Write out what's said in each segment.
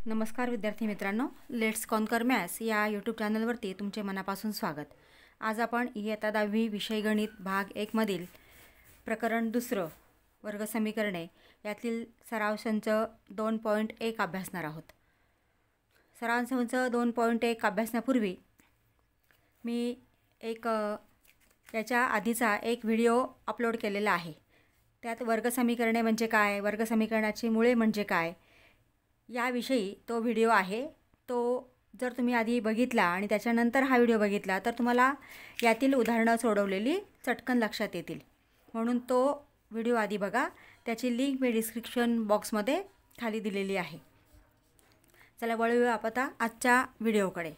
नमस्कार विद्यार्थी मित्रांनो, लेट्स कॉन्कर मॅथ्स या यूट्यूब चॅनलवरती तुमचे मनापासून स्वागत. आज आपण इयत्ता 10वी विषय गणित भाग 1 मधील प्रकरण 2 वर्गसमीकरणे यातील सराव संच 2.1 अभ्यासणार आहोत. सराव संच 2.1 अभ्यासण्यापूर्वी मी याच्या आधीचा एक व्हिडिओ अपलोड केलेला आहे. त्यात वर्गसमीकरणे म्हणजे काय, वर्गसमीकरणाची मुळे म्हणजे काय याविषयी तो व्हिडिओ आहे. तो जर तुम्ही आधी बघितला आणि त्याच्यानंतर हा व्हिडिओ बघितला तर तुम्हाला यातील उदाहरणं सोडवलेली चटकन लक्षात येतील. म्हणून तो व्हिडिओ आधी बघा. त्याची लिंक मी डिस्क्रिप्शन बॉक्समध्ये खाली दिलेली आहे. चला वळूया आता आजच्या व्हिडिओकडे.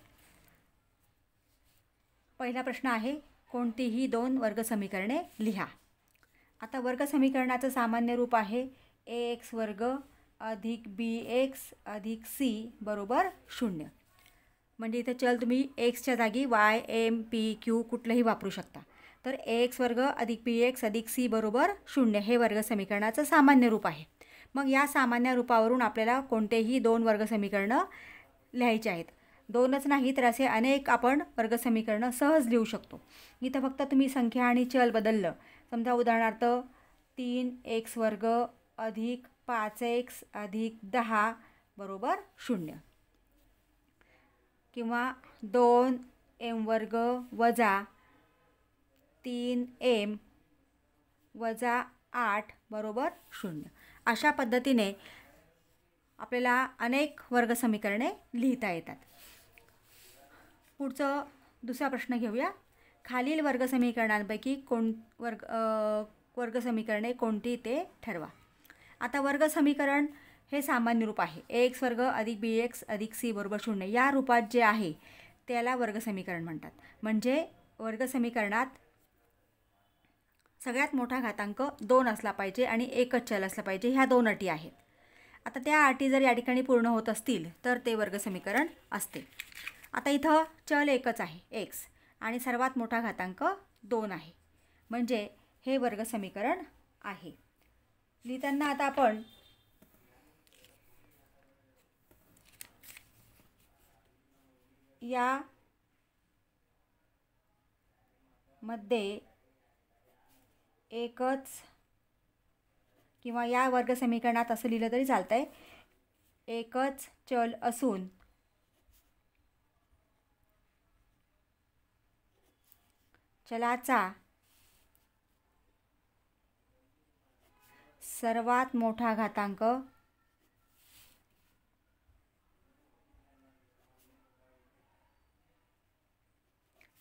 पहिला प्रश्न आहे, कोणतीही 2 वर्गसमीकरणे लिहा. आता वर्गसमीकरणाचं सामान्य रूप आहे ax वर्ग अधिक bx अधिक c बरोबर 0. म्हणजे इथे चल तुम्ही एक्सच्या जागी y, m, p, q कुठलंही वापरू शकता. तर ax वर्ग अधिक bx अधिक c बरोबर 0 हे वर्गसमीकरणाचं सामान्य रूप आहे. मग या सामान्य रूपावरून आपल्याला कोणतेही 2 वर्गसमीकरणं लिहायचे आहेत. 2च नाही तर असे अनेक आपण वर्गसमीकरणं सहज लिहू शकतो. इथं फक्त तुम्ही संख्या आणि चल बदललं. समजा उदाहरणार्थ 3x वर्ग अधिक 5x अधिक 10 बरोबर 0 किंवा 2m वर्ग वजा 3m वजा 8 बरोबर 0. अशा पद्धतीने आपल्याला अनेक वर्गसमीकरणे लिहिता येतात. पुढचं दुसरा प्रश्न घेऊया. खालील वर्गसमीकरणांपैकी वर्गसमीकरणे कोणती ते ठरवा. आता वर्गसमीकरण हे सामान्य रूप आहे. ax वर्ग अधिक bx अधिक c बरोबर 0 या रूपात जे आहे त्याला वर्गसमीकरण म्हणतात. म्हणजे वर्गसमीकरणात सगळ्यात मोठा घातांक 2 असला पाहिजे आणि एकच चल असला पाहिजे. ह्या 2 अटी आहेत. आता त्या अटी जर या ठिकाणी पूर्ण होत असतील तर ते वर्गसमीकरण असते. आता इथं चल एकच आहे x आणि सर्वात मोठा घातांक 2 आहे. म्हणजे हे वर्गसमीकरण आहे. लिहिताना आता आपण या मध्ये एकच किंवा या वर्गसमीकरणात असं लिहिलं तरी चालतंय, एकच चल असून चलाचा सर्वात मोठा घातांक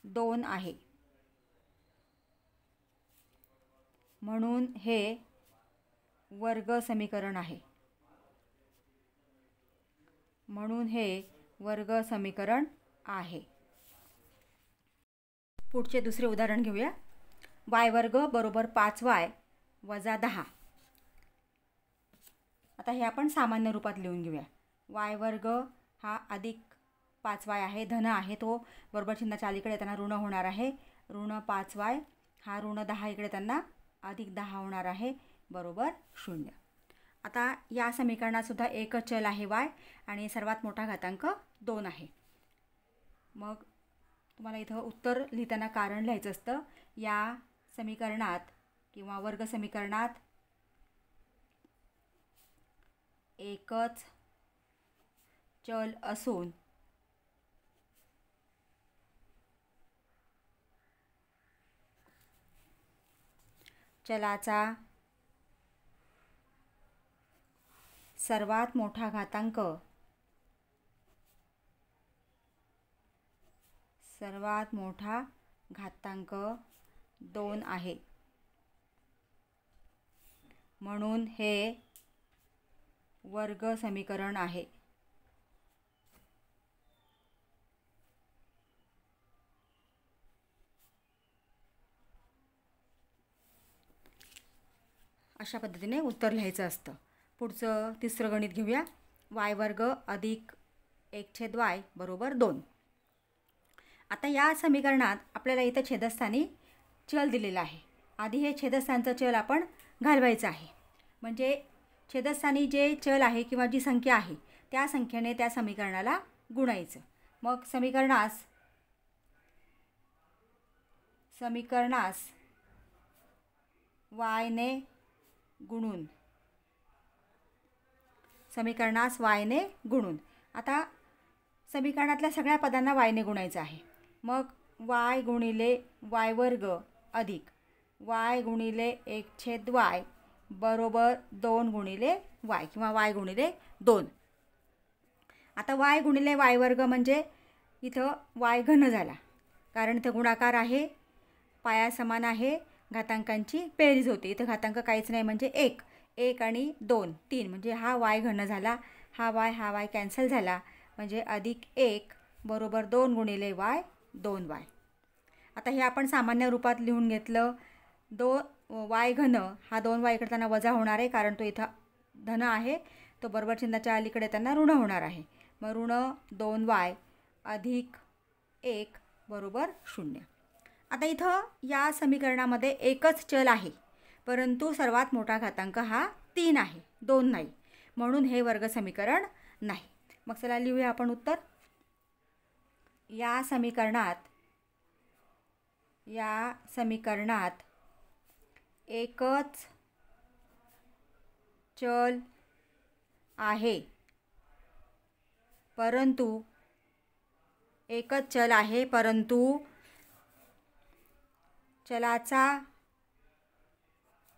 2 आहे. म्हणून हे वर्गसमीकरण आहे. पुढचे दुसरे उदाहरण घेऊया. y वर्ग बरोबर 5y वजा 10. आता हे आपण सामान्य रूपात लिहून घेऊया. y वर्ग हा अधिक 5y आहे, धन आहे, तो बरोबर चिन्हाच्या अलीकडे त्यांना ऋण होणार आहे. ऋण 5y हा ऋण 10 इकडे त्यांना अधिक 10 होणार आहे बरोबर 0. आता या समीकरणात सुद्धा एकच चल आहे y आणि सर्वात मोठा घातांक 2 आहे. मग तुम्हाला इथं उत्तर लिहिताना कारण लिहायचं असतं. या समीकरणात किंवा वर्गसमीकरणात एकच चल असून चलाचा सर्वात मोठा घातांक 2 आहे. म्हणून हे वर्गसमीकरण आहे. अशा पद्धतीने उत्तर लिहायचं असतं. पुढचं तिसरं गणित घेऊया. y वर्ग अधिक 1/y बरोबर 2. आता या समीकरणात आपल्याला इथं छेदस्थानी चल दिलेला आहे. आधी हे छेदस्थानचं चल आपण घालवायचं आहे. म्हणजे छेदस्थानी जे चल आहे किंवा जी संख्या आहे त्या संख्येने त्या समीकरणाला गुणायचं. मग समीकरणास y ने गुणून आता समीकरणातल्या सगळ्या पदांना y ने गुणायचं आहे. मग y गुणिले y वर्ग अधिक y गुणिले 1/y बरोबर 2 गुणिले y किंवा y गुणिले 2. आता y गुणिले y वर्ग म्हणजे इथं y घन झाला, कारण इथं गुणाकार आहे, पाया समान आहे, घातांकांची बेरीज होते. इथं घातांक काहीच नाही म्हणजे 1 आणि 2 3 म्हणजे हा y घन झाला, हा y कॅन्सल झाला म्हणजे अधिक 1 बरोबर 2 गुणिले y 2y. आता हे आपण सामान्य रूपात लिहून घेतलं. y घन हा 2y इकडे त्यांना वजा होणार आहे, कारण तो इथं धन आहे, तो बरोबर चिन्हाच्या अलीकडे त्यांना ऋण होणार आहे. मग ऋण 2y अधिक 1 बरोबर 0. आता इथं या समीकरणामध्ये एकच चल आहे, परंतु सर्वात मोठा घातांक हा 3 आहे, 2 नाही, म्हणून हे वर्ग समीकरण नाही. मग चला लिहूया आपण उत्तर. या समीकरणात एकच चल आहे, परंतु चलाचा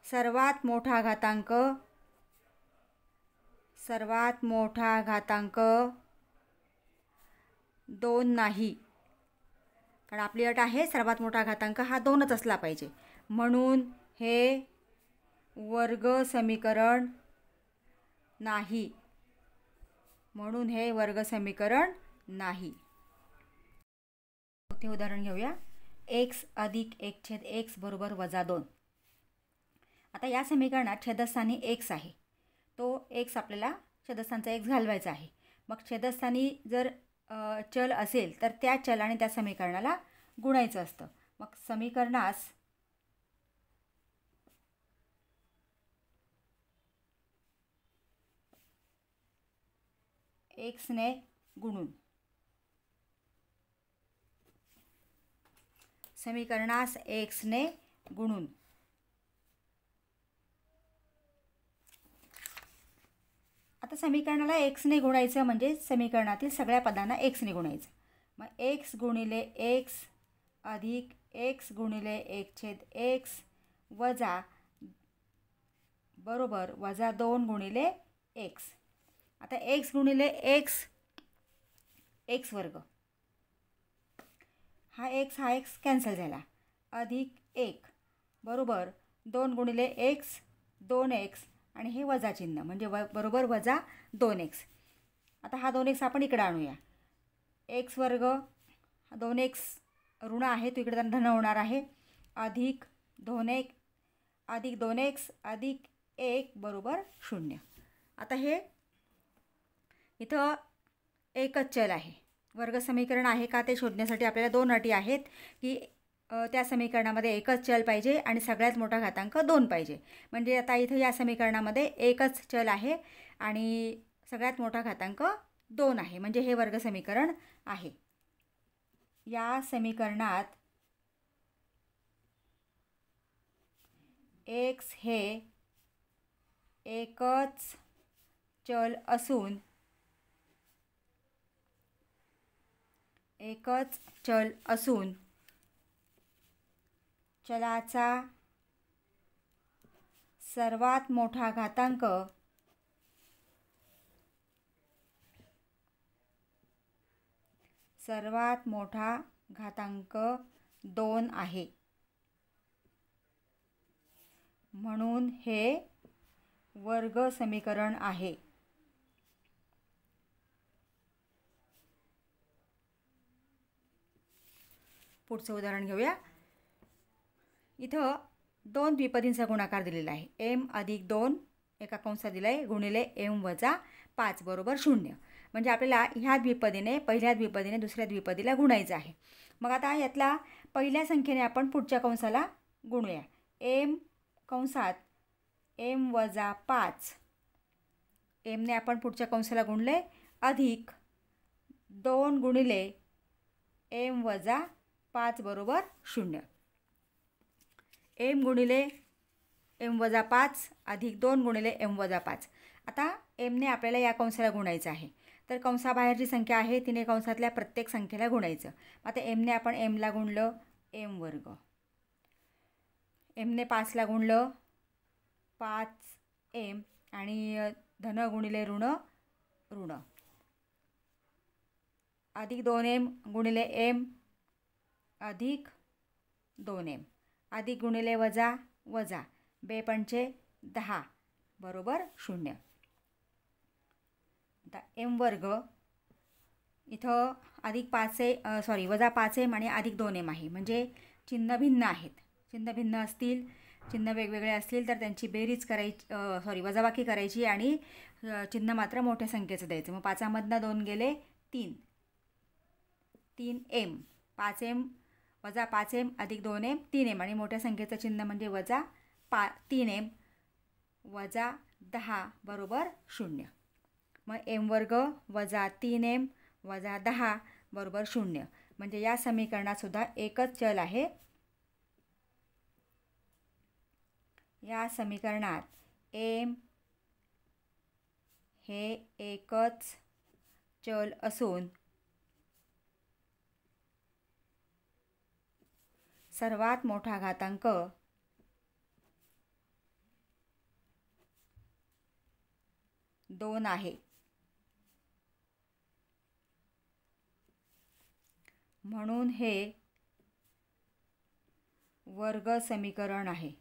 सर्वात मोठा घातांक 2 नाही, कारण आपली अट आहे सर्वात मोठा घातांक हा 2च असला पाहिजे, म्हणून हे वर्ग समीकरण नाही. ते उदाहरण घेऊया. x अधिक 1/x बरोबर -2. आता या समीकरणात छेदस्थानी x आहे, तो x आपल्याला छेदस्थानचा x घालवायचा आहे. मग छेदस्थानी जर चल असेल तर त्या चलाने त्या समीकरणाला गुणायचं असतं. मग समीकरणास x ने गुणून आता समीकरणाला x ने गुणायचं म्हणजे समीकरणातील सगळ्या पदांना x ने गुणायचं. मग x गुणिले x अधिक x गुणिले 1/x वजा बरोबर -2 गुणिले x. आता x गुणिले x वर्ग हा x कॅन्सल झाला, अधिक 1 बरोबर 2 गुणिले x 2x आणि हे वजा चिन्ह म्हणजे बरोबर -2x. आता हा 2x आपण इकडे आणूया. x वर्ग 2x ऋण आहे, तो इकडे धन होणार आहे, अधिक 2x अधिक 1 बरोबर 0. आता हे इथं एकच चल आहे, वर्ग समीकरण आहे का ते शोधण्यासाठी आपल्याला 2 अटी आहेत की त्या समीकरणामध्ये एकच चल पाहिजे आणि सगळ्यात मोठा घातांक 2 पाहिजे. म्हणजे आता इथं या समीकरणामध्ये एकच चल आहे आणि सगळ्यात मोठा घातांक 2 आहे, म्हणजे हे वर्ग समीकरण आहे. या समीकरणात x हे एकच चल असून चलाचा सर्वात मोठा घातांक 2 आहे, म्हणून हे वर्ग समीकरण आहे. पुढचं उदाहरण घेऊया. इथं 2 द्विपदींचा गुणाकार दिलेला आहे. m अधिक 2 एका कंसात दिला आहे गुणिले m वजा 5 बरोबर 0. म्हणजे आपल्याला ह्या द्विपदीने पहिल्या द्विपदीने दुसऱ्या द्विपदीला गुणायचं आहे. मग आता यातला पहिल्या संख्येने आपण पुढच्या कंसाला गुणूया. m कंसात m वजा 5 एमने आपण पुढच्या कंसाला गुणले अधिक 2 गुणिले एम वजा 5 बरोबर 0. एम गुणिले एम वजा 5 अधिक 2 गुणिले एम वजा 5. आता एमने आपल्याला या कंसाला गुणायचं आहे. तर कंसाबाहेर जी संख्या आहे तिने कंसातल्या प्रत्येक संख्येला गुणायचं. आता एमने आपण एमला गुणलं एम वर्ग, एमने 5ला गुणलं 5 एम आणि धन गुणिले ऋण ऋण अधिक 2m गुणिले एम अधिक 2m अधिक गुणिले वजा वजा 2 पंचे 10 बरोबर 0. आता एम वर्ग इथं अधिक 5 वजा 5m आणि अधिक 2m आहे, म्हणजे चिन्ह भिन्न आहेत. चिन्ह भिन्न असतील, चिन्ह वेगवेगळे असतील तर त्यांची बेरीज करायची, वजाबाकी करायची आणि चिन्ह मात्र मोठ्या संख्येचं द्यायचं. मग 5मधनं 2 गेले 3 3m 5m वजा 5m अधिक 2m 3m आणि मोठ्या संख्येचं चिन्ह म्हणजे वजा 3m वजा 10 बरोबर 0. मग एम वर्ग वजा 3m वजा 10 बरोबर 0. म्हणजे या समीकरणात सुद्धा एकच चल आहे. या समीकरणात एम हे एकच चल असून सर्वात मोठा घातांक दोन आहे. म्हणून हे वर्ग समीकरण आहे.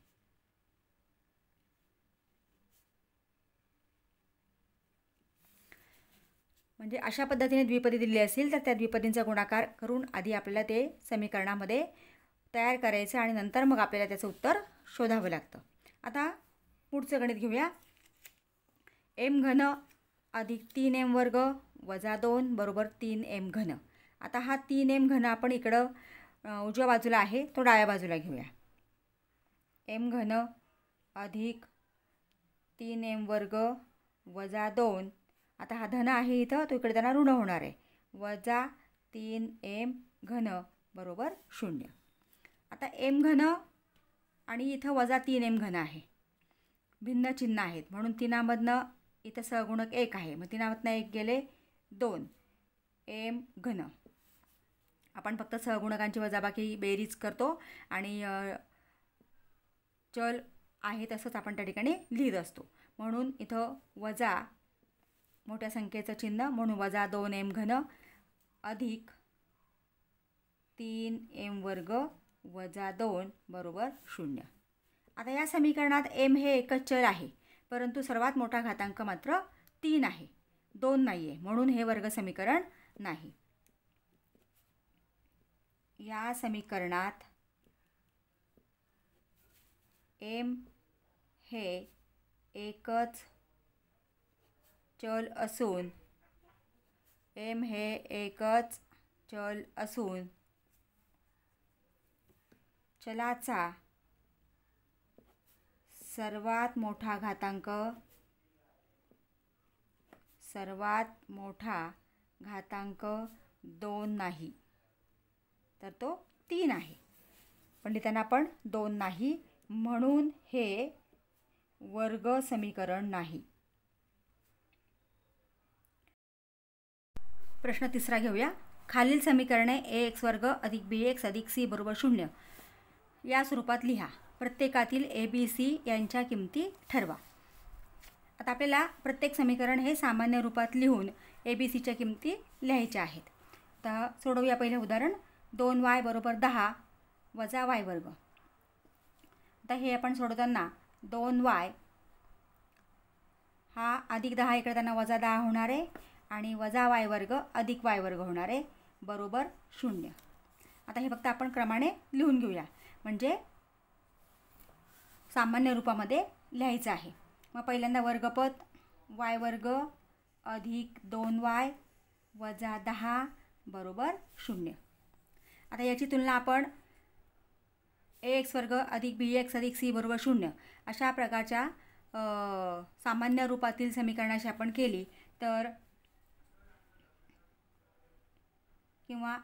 म्हणजे अशा पद्धतीने द्विपदी दिली असेल तर त्या द्विपदींचा गुणाकार करून आधी आपल्याला ते समीकरणामध्ये तयार करायचं आणि नंतर मग आपल्याला त्याचं उत्तर शोधावं लागतं. आता पुढचं गणित घेऊया. एम घन अधिक 3m वर्ग वजा 2 बरोबर 3m घन. आता हा 3m घन आपण इकडं उजव्या बाजूला आहे तो डाव्या बाजूला घेऊया. एम घन अधिक 3m वर्ग वजा 2. आता हा धन आहे इथं, तो इकडे त्यांना ऋण होणार आहे. वजा 3m घन बरोबर 0. आता एम घन आणि इथं वजा 3m घन आहे, भिन्न चिन्ह आहेत म्हणून 3मधनं इथं सहगुणक 1 आहे. मग 3मधनं 1 गेले 2 एम घन. आपण फक्त सहगुणकांची वजाबाकी बेरीज करतो आणि चल आहे तसंच आपण त्या ठिकाणी लिहित असतो. म्हणून इथं वजा मोठ्या संख्येचं चिन्ह म्हणून वजा 2m घन अधिक 3m वर्ग वजा 2 बरोबर 0. आता या समीकरणात m हे एकच चल आहे, परंतु सर्वात मोठा घातांक मात्र 3 आहे, 2 नाही आहे, म्हणून हे वर्ग समीकरण नाही. या समीकरणात m हे एकच चल असून चलाचा सर्वात मोठा घातांक 2 नाही तर तो 3 आहे. पंडितांना आपण 2 नाही म्हणून हे वर्ग समीकरण नाही. प्रश्न तिसरा घेऊया. खालील समीकरणे ax वर्ग अधिक bx अधिक c बरोबर 0 या स्वरूपात लिहा. प्रत्येकातील a b c यांच्या किमती ठरवा. आता आपल्याला प्रत्येक समीकरण हे सामान्य रूपात लिहून a b cच्या किमती लिहायच्या आहेत. तर सोडवूया पहिलं उदाहरण. 2y बरोबर 10 वजा y वर्ग. आता हे आपण सोडवताना 2y हा अधिक 10 इकडे त्यांना वजा 10 होणार आहे आणि वजा y वर्ग अधिक y वर्ग होणार आहे बरोबर 0. आता हे फक्त आपण क्रमाने लिहून घेऊया, म्हणजे सामान्य रूपामध्ये लिहायचं आहे. मग पहिल्यांदा वर्गपद y वर्ग अधिक 2y वजा 10 बरोबर 0. आता याची तुलना आपण ax वर्ग अधिक bx अधिक c बरोबर 0 अशा प्रकारच्या सामान्य रूपातील समीकरणाशी आपण केली तर किंवा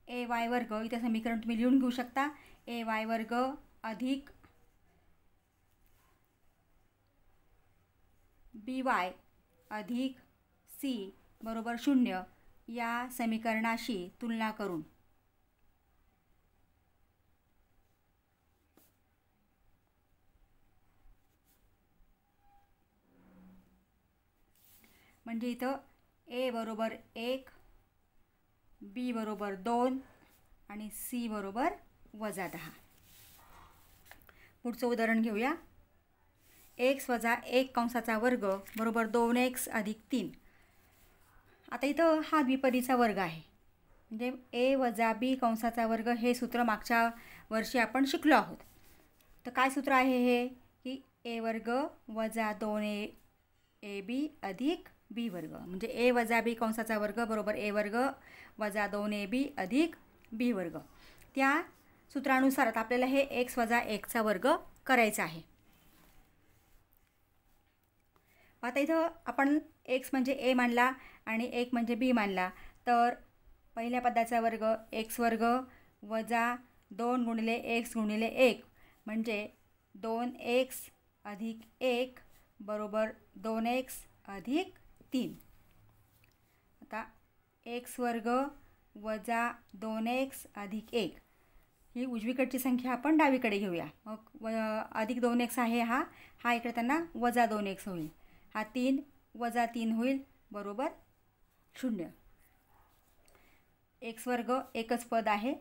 ए वाय वर्ग इथे समीकरण तुम्ही लिहून घेऊ शकता. ए वाय वर्ग अधिक बी वाय अधिक सी बरोबर 0 या समीकरणाशी तुलना करून म्हणजे इथं ए बरोबर 1, बी बरोबर 2 आणि सी बरोबर -10. पुढचं उदाहरण घेऊया. x - 1 कंसाचा वर्ग बरोबर 2x अधिक 3. आता इथं हा द्विपदीचा वर्ग आहे. म्हणजे a - b कंसाचा वर्ग हे सूत्र मागच्या वर्षी आपण शिकलो आहोत. तर काय सूत्र आहे हे की a वर्ग वजा 2ab अधिक b वर्ग. म्हणजे a - b कंसाचा वर्ग बरोबर a वर्ग वजा 2ab अधिक b वर्ग. त्या सूत्रानुसार आपल्याला हे x - 1चा वर्ग करायचा आहे. आता इथं आपण x म्हणजे a मानला आणि 1 म्हणजे b मानला तर पहिल्या पदाचा वर्ग x वर्ग वजा 2 गुणिले x गुणिले 1 म्हणजे 2x अधिक 1 बरोबर 2x अधिक 3. आता x वर्ग वजा 2x अधिक 1 ही उजवीकडची संख्या आपण डावीकडे घेऊया. मग अधिक 2x आहे हा इकडे त्यांना वजा 2x होईल. हा 3 वजा 3 होईल बरोबर 0. x वर्ग एकच पद आहे.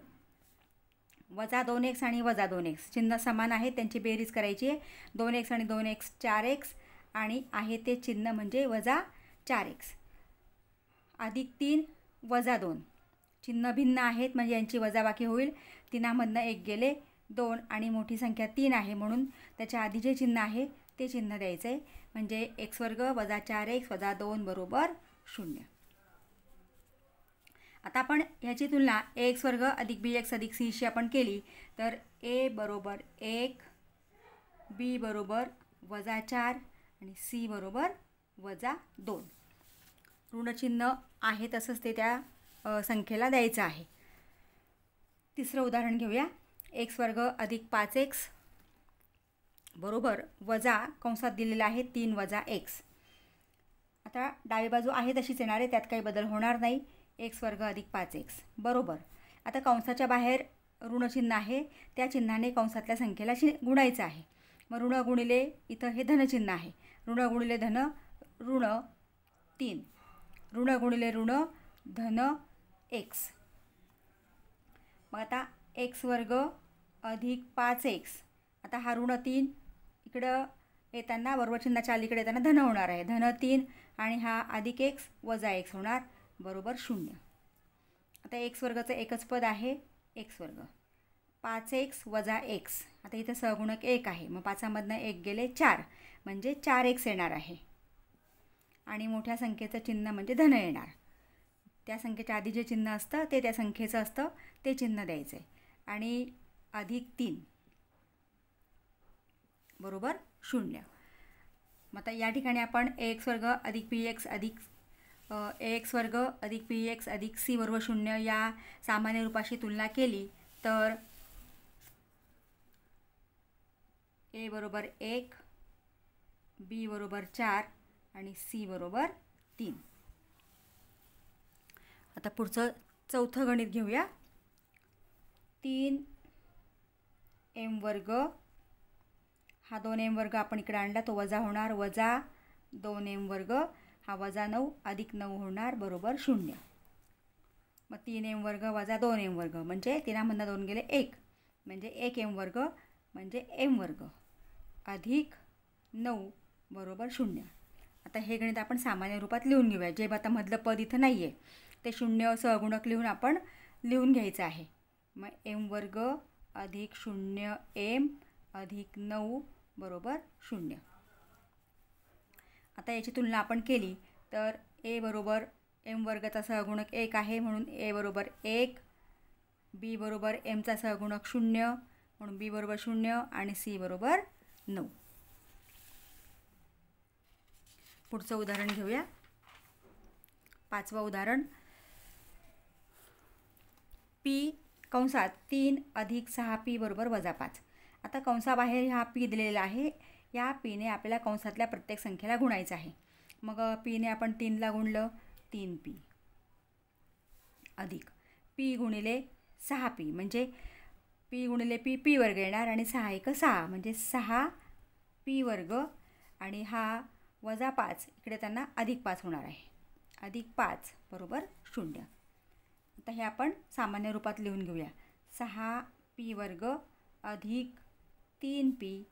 वजा 2x आणि वजा 2x चिन्ह समान आहे त्यांची बेरीज करायची आहे. 2x आणि 2x 4x आणि आहे ते चिन्ह म्हणजे वजा 4x अधिक 3 वजा 2 चिन्ह भिन्न आहेत म्हणजे यांची वजाबाकी होईल. 3मधनं 1 गेले 2 आणि मोठी संख्या 3 आहे म्हणून त्याच्या आधी जे चिन्ह आहे ते चिन्ह द्यायचं आहे. म्हणजे x वर्ग वजा 4x वजा 2 बरोबर 0. आता आपण ह्याची तुलना ax वर्ग अधिक bx अधिक cशी आपण केली तर a बरोबर 1, b बरोबर वजा 4 आणि c बरोबर वजा 2. ऋणचिन्ह आहे तसंच ते त्या संख्येला द्यायचं आहे. तिसरं उदाहरण घेऊया. x वर्ग अधिक 5x बरोबर वजा कंसात दिलेला आहे 3 वजा x. आता डावी बाजू आहे तशीच येणार आहे त्यात काही बदल होणार नाही. x वर्ग अधिक 5x बरोबर. आता कंसाच्या बाहेर ऋणचिन्ह आहे त्या चिन्हाने कंसातल्या संख्येला गुणायचं आहे. मग ऋण गुणिले इथं हे धनचिन्ह आहे. ऋण गुणिले धन ऋण 3 ऋण गुणिले ऋण धन x. मग आता x वर्ग अधिक 5x आता हा ऋण 3 इकडं येताना बरोबर चिन्हाच्या अलीकडे येताना धन होणार आहे. धन 3 आणि हा अधिक x वजा x होणार बरोबर 0. आता x वर्गाचं एकच पद आहे x वर्ग 5x वजा x. आता इथं सहगुणक 1 आहे मग 5मधनं 1 गेले 4 म्हणजे 4x येणार आहे आणि मोठ्या संख्येचं चिन्ह म्हणजे धन येणार. त्या संख्येच्या आधी जे चिन्ह असतं ते त्या संख्येचं असतं ते चिन्ह द्यायचं आहे. आणि अधिक 3 बरोबर 0. मग आता या ठिकाणी आपण ax वर्ग अधिक bx अधिक ax वर्ग अधिक bx अधिक c बरोबर 0 या सामान्य रूपाशी तुलना केली तर a बरोबर 1, b बरोबर 4 आणि c बरोबर 3. आता पुढचं चौथं गणित घेऊया. 3m वर्ग हा 2m वर्ग आपण इकडे आणला तो वजा होणार वजा 2m वर्ग हा वजा 9 अधिक 9 होणार बरोबर 0. मग 3m वर्ग वजा 2m वर्ग म्हणजे 3मधनं 2 गेले 1 म्हणजे 1m वर्ग म्हणजे m वर्ग अधिक 9 बरोबर 0. आता हे गणित आपण सामान्य रूपात लिहून घेऊया. जे आता मधलं पद इथं नाही आहे ते 0 सहगुणक लिहून आपण लिहून घ्यायचं आहे. मग m वर्ग अधिक 0m अधिक 9 बरोबर 0. आता याची तुलना आपण केली तर a बरोबर m वर्गाचा सहगुणक 1 आहे म्हणून a बरोबर 1, b बरोबर mचा सहगुणक 0 म्हणून b बरोबर 0 आणि c बरोबर 9. पुढचं उदाहरण घेऊया. 5वं उदाहरण. पी कंसात 3 + 6p = -5. आता कंसाबाहेर हा पी दिलेला आहे. या पीने आपल्याला कंसातल्या प्रत्येक संख्येला गुणायचं आहे. मग पीने आपण 3ला गुणलं 3p अधिक पी गुणिले 6p म्हणजे पी गुणिले पी पी वर्ग येणार आणि 6 × 6 म्हणजे 6p² आणि हा -5 इकडे त्यांना +5 होणार आहे. +5 = 0. आता हे आपण सामान्य रूपात लिहून घेऊया. 6p² अधिक 3p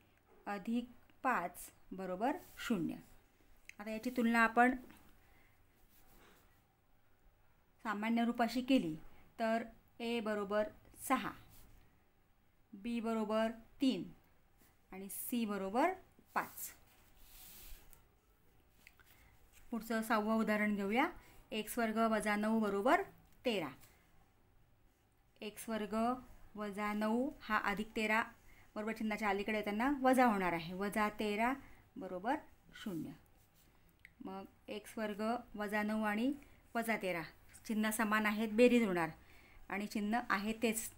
अधिक 5 = 0. आता याची तुलना आपण सामान्य रूपाशी केली तर a = 6, b = 3 आणि c = 5. पुढचं 6वं उदाहरण घेऊया. x² - 9 = 13. x² - 9 हा अधिक 13 बरोबर चिन्हाच्या अलीकडे त्यांना वजा होणार आहे. -13 = 0. मग x² - 9 आणि -13 चिन्ह समान आहेत, बेरीज होणार आणि चिन्ह आहे तेच,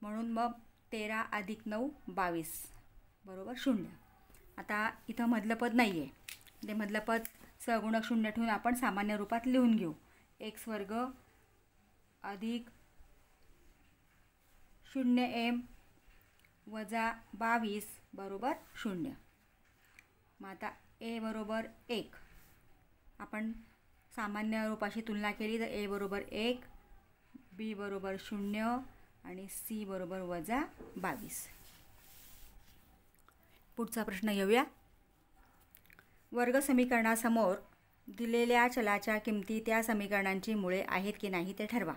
म्हणून मग 13 + 9 = 22 = 0. आता इथं मधलं पद नाही आहे. ते मधलं पद सगुणक 0 ठेवून आपण सामान्य रूपात लिहून घेऊ. x² अधिक 0m - 22 = 0. मग आता a = 1. आपण सामान्य रूपाशी तुलना केली तर a = 1, b = 0 आणि c = -22. पुढचा प्रश्न घेऊया. वर्ग समीकरणासमोर दिलेल्या चलाच्या किमती त्या समीकरणांची मुळे आहेत की नाही ते ठरवा.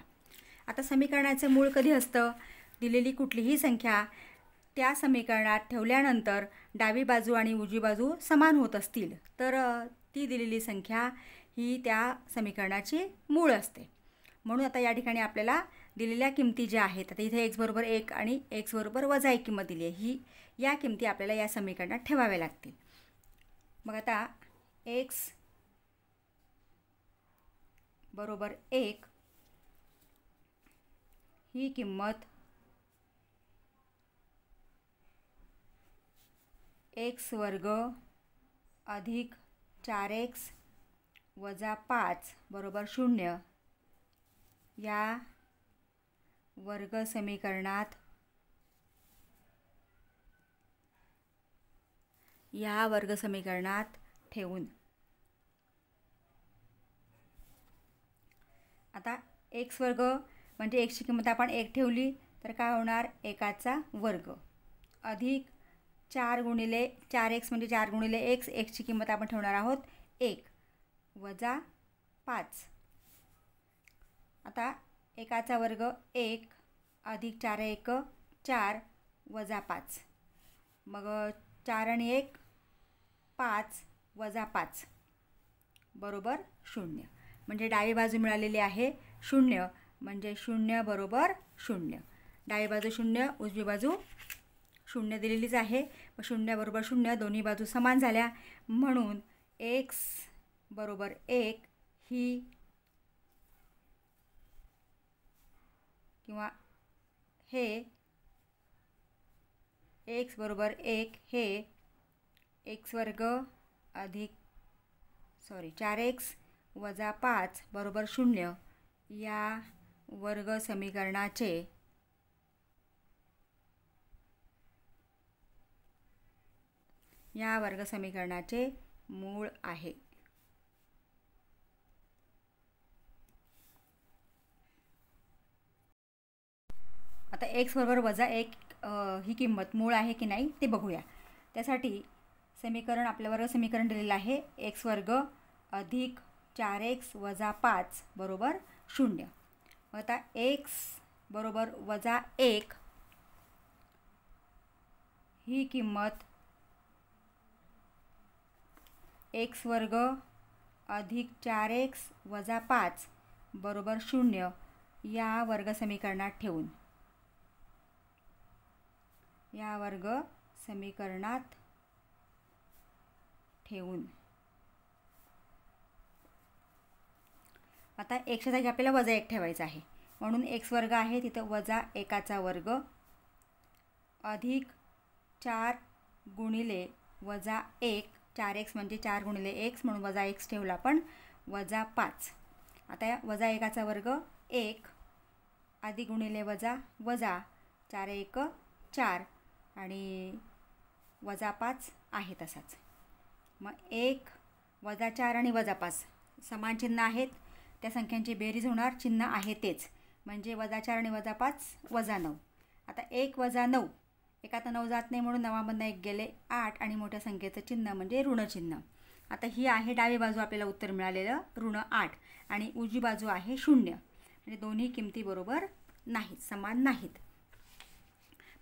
आता समीकरणाचे मूळ कधी असतं? दिलेली कुठलीही संख्या त्या समीकरणात ठेवल्यानंतर डावी बाजू आणि उजवी बाजू समान होत असतील तर ती दिलेली संख्या ही त्या समीकरणाची मूळ असते. म्हणून आता या ठिकाणी आपल्याला दिलेल्या किमती ज्या आहेत, आता इथे x = 1 आणि x = -1 किंमत दिली आहे, या किमती आपल्याला या समीकरणात ठेवाव्या लागतील. मग आता x = 1 ही किंमत x² अधिक 4x - 5 = 0 या वर्ग समीकरणात ठेवून आता x² म्हणजे xची किंमत आपण 1 ठेवली तर काय होणार? 1चा वर्ग अधिक 4 × 4x म्हणजे 4 × x, xची किंमत आपण ठेवणार आहोत 1 वजा 5. आता 1चा वर्ग 1 अधिक 4 1 4 वजा 5. मग 4 आणि 1 5 वजा 5 = 0. म्हणजे डावी बाजू मिळालेली आहे 0 म्हणजे 0 = 0. डावी बाजू 0, उजवी बाजू 0 दिलेलीच आहे. 0 = 0 दोन्ही बाजू समान झाल्या म्हणून x = 1 ही किंवा हे x = 1 हे x² अधिक 4x वजा 5 = 0 या वर्ग समीकरणाचे मूळ आहे. आता x = -1 ही किंमत मूळ आहे की नाही ते बघूया. त्यासाठी समीकरण आपल्या वर्ग समीकरण दिलेलं आहे x² अधिक 4x वजा 5 = 0. आता x = -1 ही किंमत x² अधिक 4x वजा 5 = 0 या वर्ग समीकरणात ठेवून आता एकच्या जागी आपल्याला वजा 1 ठेवायचं आहे, म्हणून x वर्ग आहे तिथं वजा 1चा वर्ग अधिक 4 गुणिले वजा 1, 4x म्हणजे 4 गुणिले x म्हणून वजा x ठेवला आपण, वजा 5. आता वजा 1चा वर्ग 1 अधिक गुणिले वजा वजा 4 1 4 आणि वजा 5 आहे तसाच. मग 1 वजा 4 आणि वजा 5 समान चिन्ह आहेत, त्या संख्यांची बेरीज होणार, चिन्ह आहे तेच, म्हणजे वजा 4 आणि वजा 5 वजा 9. आता 1 वजा 9, एकात 9 जात नाही म्हणून 9मधनं 1 गेले 8 आणि मोठ्या संख्येचं चिन्ह म्हणजे ऋण चिन्ह. आता ही आहे डावी बाजू आपल्याला उत्तर मिळालेलं ऋण 8 आणि उजवी बाजू आहे 0, म्हणजे दोन्ही किमती बरोबर नाहीत, समान नाहीत.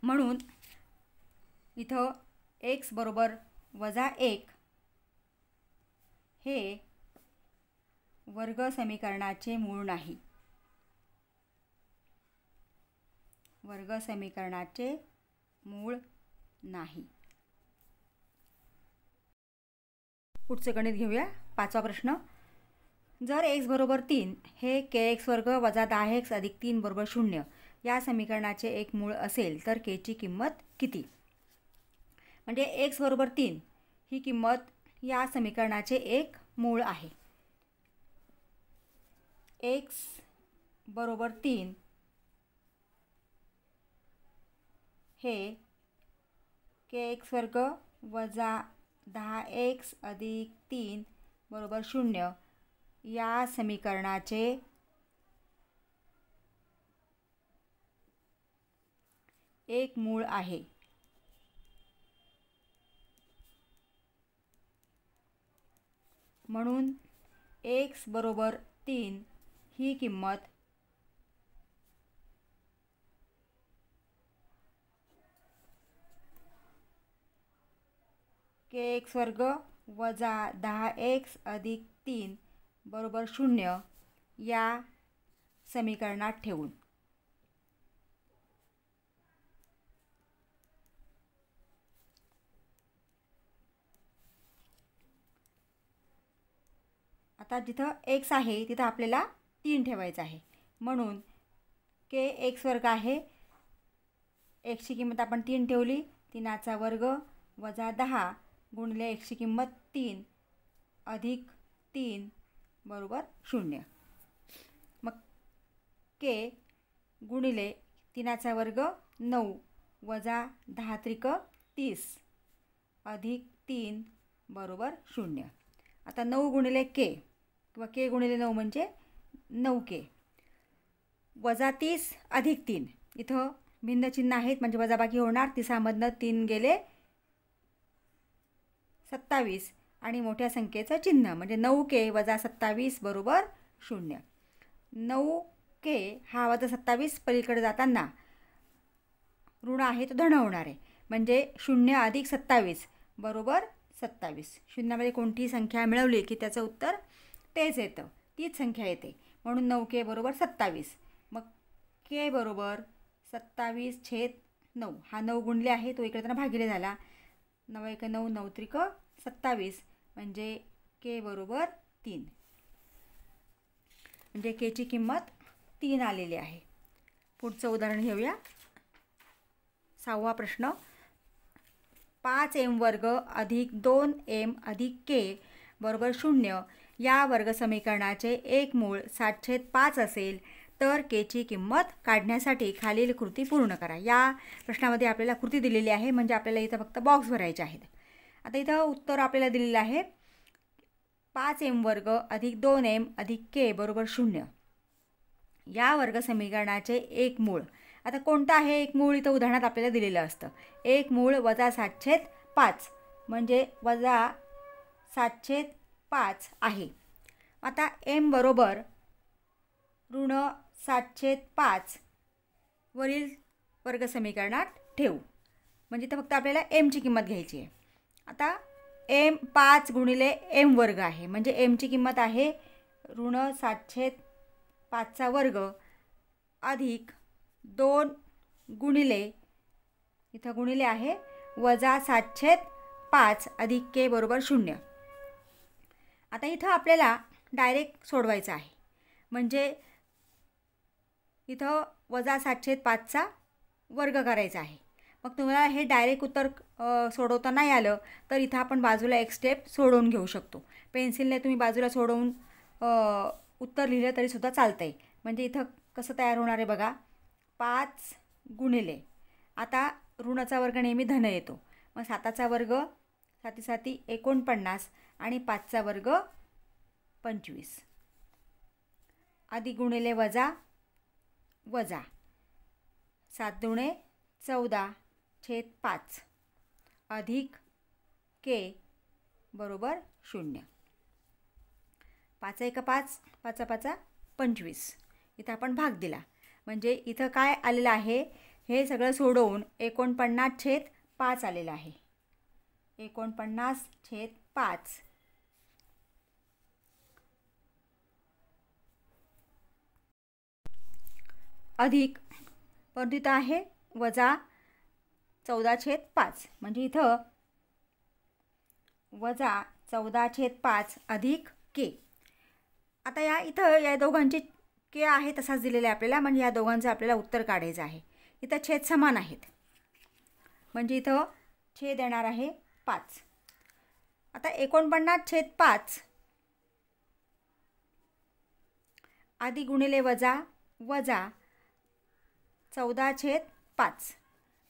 म्हणून इथं x बरोबर वजा 1 हे वर्ग समीकरणाचे मूळ नाही. वर्ग समीकरणाचे मूळ नाही. पुढचे गणित घेऊया. 5वा प्रश्न. जर x बरोबर 3 हे kx वर्ग वजा 10x अधिक 3 बरोबर 0 या समीकरणाचे एक मूळ असेल तर k ची किंमत किती? म्हणजे x बरोबर 3 ही किंमत या समीकरणाचे एक मूळ आहे. x बरोबर 3 हे kx वर्ग वजा 10x अधिक 3 बरोबर 0 या समीकरणाचे एक मूळ आहे. म्हणून x बरोबर 3 ही किंमत kx वर्ग वजा 10x अधिक 3 बरोबर 0 या समीकरणात ठेवून आता जिथं x आहे तिथं आपल्याला 3 ठेवायचं आहे, म्हणून kx वर्ग आहे, x ची किंमत आपण 3 ठेवली, 3चा वर्ग वजा 10 गुणिले x ची किंमत 3 अधिक 3 बरोबर 0. मग k गुणिले 3चा वर्ग 9 वजा 10 त्रिक 30 अधिक 3 बरोबर 0. आता 9 गुणिले k किंवा k गुणिले 9 म्हणजे 9k वजा 30 अधिक 3, इथं भिन्न चिन्ह आहेत म्हणजे वजाबाकी होणार, 30मधनं 3 गेले 27 आणि मोठ्या संख्येचं चिन्ह म्हणजे 9k वजा 27 बरोबर 0. 9k हा वजा 27 पलीकडे जाताना ऋण आहे तो धन होणार आहे, म्हणजे 0 अधिक 27 बरोबर 27. शून्यामध्ये कोणतीही संख्या मिळवली की त्याचं उत्तर तेच येतं, तीच संख्या येते, म्हणून 9k बरोबर 27. मग k बरोबर 27/9, हा 9 गुणले आहे तो इकडे त्यांना भागिले झाला, 9 1 9 9 त्रिक 27 म्हणजे k बरोबर 3, म्हणजे k ची किंमत 3 आलेली आहे. पुढचं उदाहरण घेऊया. 6वा प्रश्न. 5m वर्ग अधिक 2m अधिक k बरोबर 0 या वर्ग समीकरणाचे एक मूळ 7/5 असेल तर k ची किंमत काढण्यासाठी खालील कृती पूर्ण करा. या प्रश्नामध्ये आपल्याला कृती दिलेली आहे, म्हणजे आपल्याला इथं फक्त बॉक्स भरायचे आहेत. आता इथं उत्तर आपल्याला दिलेलं आहे 5m वर्ग अधिक 2m अधिक k बरोबर 0 या वर्ग समीकरणाचे एक मूळ. आता कोणतं आहे एक मूळ? इथं उदाहरणात आपल्याला दिलेलं असतं एक मूळ वजा 7/5 म्हणजे वजा 7/5 आहे. आता m बरोबर ऋण 7/5 वरील वर्ग समीकरणात ठेवू, म्हणजे इथं फक्त आपल्याला m ची किंमत घ्यायची आहे. आता m 5 गुणिले m वर्ग आहे, म्हणजे m ची किंमत आहे ऋण 7/5चा वर्ग अधिक 2 गुणिले, इथं गुणिले आहे, वजा 7/5 अधिक k बरोबर 0. आता इथं आपल्याला डायरेक्ट सोडवायचं आहे, म्हणजे इथं -7/5चा वर्ग करायचा आहे. मग तुम्हाला हे डायरेक्ट उत्तर सोडवता नाही आलं तर इथं आपण बाजूला एक स्टेप सोडवून घेऊ शकतो. पेन्सिलने तुम्ही बाजूला सोडवून उत्तर लिहिलं तरीसुद्धा चालतं आहे. म्हणजे इथं कसं तयार होणार आहे बघा, 5 गुणिले, आता ऋणाचा वर्ग नेहमी धन येतो, मग 7चा वर्ग 7 7 49 आणि 5चा वर्ग 25 अधिक गुणिले वजा 7 दुणे 14/5 अधिक के बरोबर 0. 5 1 5, 5 5 25. इथं आपण भाग दिला. म्हणजे इथं काय आलेलं आहे, हे सगळं सोडवून 49/5 आलेलं आहे. 49/5 अधिक, परंतु इथं आहे -14/5. म्हणजे इथं -14/5 अधिक के. आता या दोघांची के आहे तसाच दिलेला आहे आपल्याला, म्हणजे या दोघांचं आपल्याला उत्तर काढायचं आहे. इथं छेद समान आहेत, म्हणजे इथं छेद येणार आहे 5. आता 49/5 अधिक गुणिले वजा 14/5.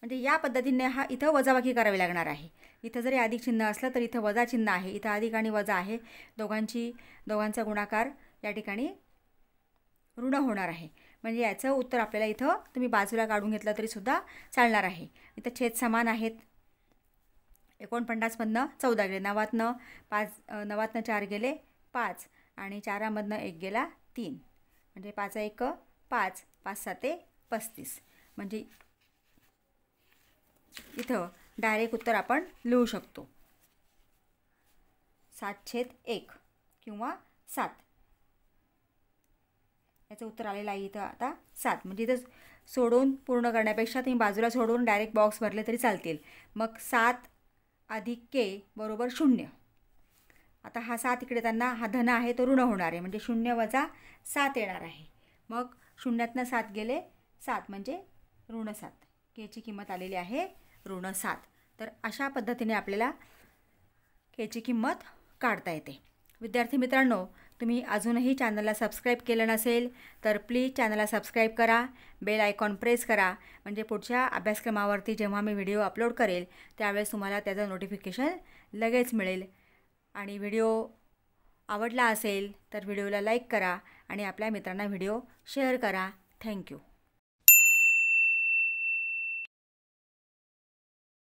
म्हणजे या पद्धतीने इथं वजाबाकी करावी लागणार आहे. इथं जरी अधिक चिन्ह असलं तर इथं वजा चिन्ह आहे. इथं अधिक आणि वजा आहे, दोघांचा गुणाकार या ठिकाणी ऋण होणार आहे. म्हणजे याचं उत्तर आपल्याला इथं तुम्ही बाजूला काढून घेतलं तरीसुद्धा चालणार आहे. इथं छेद समान आहेत. 49मधनं 14 गेले, 9तनं 4 गेले 5 आणि 4मधनं 1 गेला 3. म्हणजे 5 1 5, 5 7 35. म्हणजे इथं डायरेक्ट उत्तर आपण लिहू शकतो 7/1 किंवा 7. याचं उत्तर आलेलं आहे इथं आता 7. म्हणजे इथं सोडवून पूर्ण करण्यापेक्षा तुम्ही बाजूला सोडवून डायरेक्ट बॉक्स भरले तरी चालतील. मग 7 अधिक के बरोबर 0. आता हा 7 इकडे त्यांना हा धन आहे तो ऋण होणार आहे, म्हणजे 0 वजा 7 येणार आहे. मग 0तनं 7 गेले 7, म्हणजे ऋण 7. केची किंमत आलेली आहे ऋण 7. तर अशा पद्धतीने आपल्याला केची किंमत काढता येते. विद्यार्थी मित्रांनो, तुम्ही अजूनही चॅनलला सबस्क्राईब केलं नसेल तर प्लीज चॅनलला सबस्क्राईब करा, बेल आयकॉन प्रेस करा, म्हणजे पुढच्या अभ्यासक्रमावरती जेव्हा मी व्हिडिओ अपलोड करेल त्यावेळेस तुम्हाला त्याचं नोटिफिकेशन लगेच मिळेल. आणि व्हिडिओ आवडला असेल तर व्हिडिओला लाईक करा आणि आपल्या मित्रांना व्हिडिओ शेअर करा. थँक्यू.